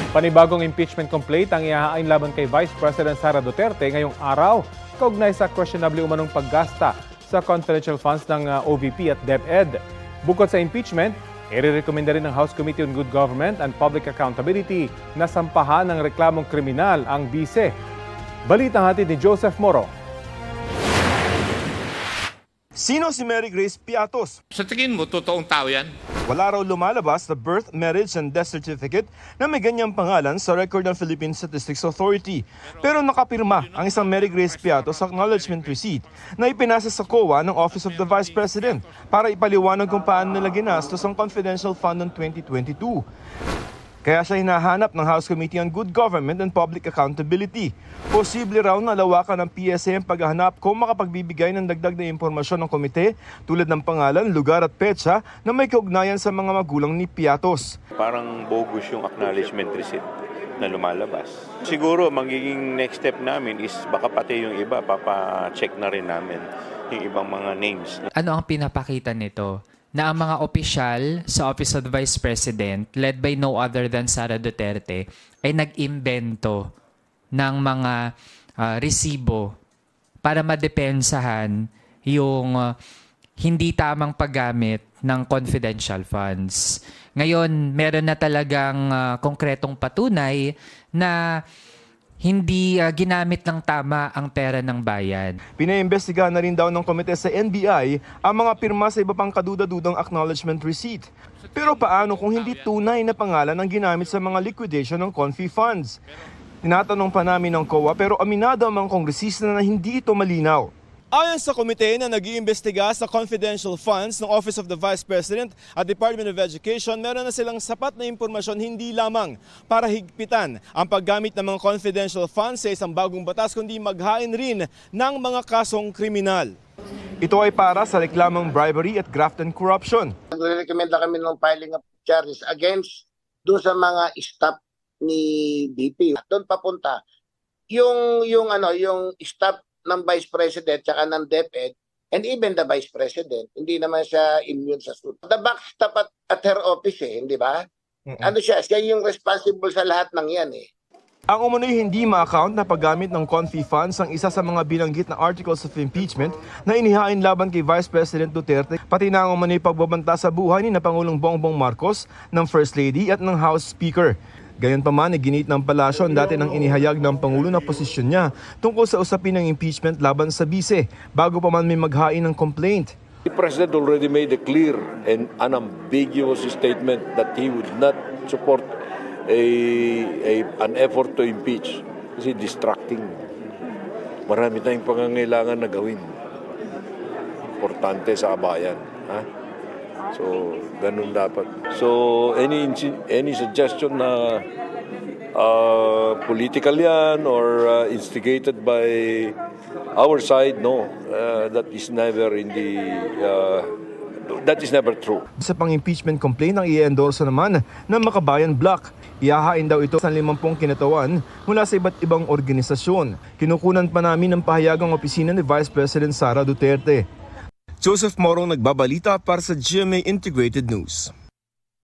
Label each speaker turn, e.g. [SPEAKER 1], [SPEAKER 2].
[SPEAKER 1] Panibagong impeachment complaint ang ihahain laban kay Vice President Sara Duterte ngayong araw kaugnay sa questionable umanong paggasta sa confidential funds ng OVP at DepEd. Bukod sa impeachment, irerekomenda rin ng House Committee on Good Government and Public Accountability na sampahan ng reklamong kriminal ang bise. Balitang hatid ni Joseph Moro.
[SPEAKER 2] Sino si Mary Grace Piatos?
[SPEAKER 3] Sa tingin mo, totoong tao yan?
[SPEAKER 2] Wala raw lumalabas na birth, marriage, and death certificate na may ganyang pangalan sa record ng Philippine Statistics Authority. Pero nakapirma ang isang Mary Grace Piatos acknowledgement receipt na ipinasa sa COA ng Office of the Vice President para ipaliwanag kung paano nila ginastos ang confidential fund noong 2022. Kaya siya hinahanap ng House Committee on Good Government and Public Accountability. Posible raw na lawakan ng PSA ang paghahanap kung makapagbibigay ng dagdag na impormasyon ng komite tulad ng pangalan, lugar at petsa na may kaugnayan sa mga magulang ni Piatos.
[SPEAKER 4] Parang bogus yung acknowledgement receipt na lumalabas. Siguro magiging next step namin is baka pati yung iba, papa-check na rin namin yung ibang mga names.
[SPEAKER 5] Ano ang pinapakita nito? Na ang mga opisyal sa Office of the Vice President, led by no other than Sara Duterte, ay nag-imbento ng mga resibo para madepensahan yung hindi tamang paggamit ng confidential funds. Ngayon, meron na talagang konkretong patunay na hindi ginamit ng tama ang pera ng bayan.
[SPEAKER 2] Pinaimbestigahan na rin daw ng komite sa NBI ang mga pirma sa iba pang kaduda-dudang acknowledgement receipt. Pero paano kung hindi tunay na pangalan ang ginamit sa mga liquidation ng confi funds? Tinatanong pa namin ng COA pero aminado ang mga kongresista na hindi ito malinaw. Ayon sa komite na nag-iimbestiga sa confidential funds ng Office of the Vice President at Department of Education, meron na silang sapat na impormasyon hindi lamang para higpitan ang paggamit ng mga confidential funds sa isang bagong batas, kundi maghain rin ng mga kasong kriminal. Ito ay para sa reklamang bribery at graft and corruption.
[SPEAKER 6] Nagre-recommenda kami ng filing of charges against doon sa mga staff ni BP. Doon papunta yung staff ng Vice President tsaka ng DepEd and even the Vice President, hindi naman siya immune sa suit. The backstop at her office hindi ba? Ano siya yung responsible sa lahat ng yan
[SPEAKER 2] Ang umunoy hindi ma-account na paggamit ng confi funds ang isa sa mga binanggit na articles of impeachment na inihain laban kay Vice President Duterte, pati na ang umunoy pagbabanta sa buhay ni na Pangulong Bongbong Marcos, ng First Lady at ng House Speaker. Gayunpaman, ginit ng palasyo dati nang inihayag ng Pangulo na posisyon niya tungkol sa usapin ng impeachment laban sa bise bago pa man may maghain ng complaint.
[SPEAKER 7] The President already made a clear and unambiguous statement that he would not support an effort to impeach kasi distracting. Marami tayong pangangailangan na gawin. Importante sa bayan. So, ganun dapat. So, any suggestion na political yan or instigated by our side, no, that is never true.
[SPEAKER 2] Sa pang-impeachment complaint ang i-endorse naman ng Makabayan Bloc. Ihahain daw ito sa 50 kinatawan mula sa iba't ibang organisasyon. Kinukunan pa namin ng pahayagang opisina ni Vice President Sara Duterte. Joseph Morong nagbabalita para sa GMA Integrated News.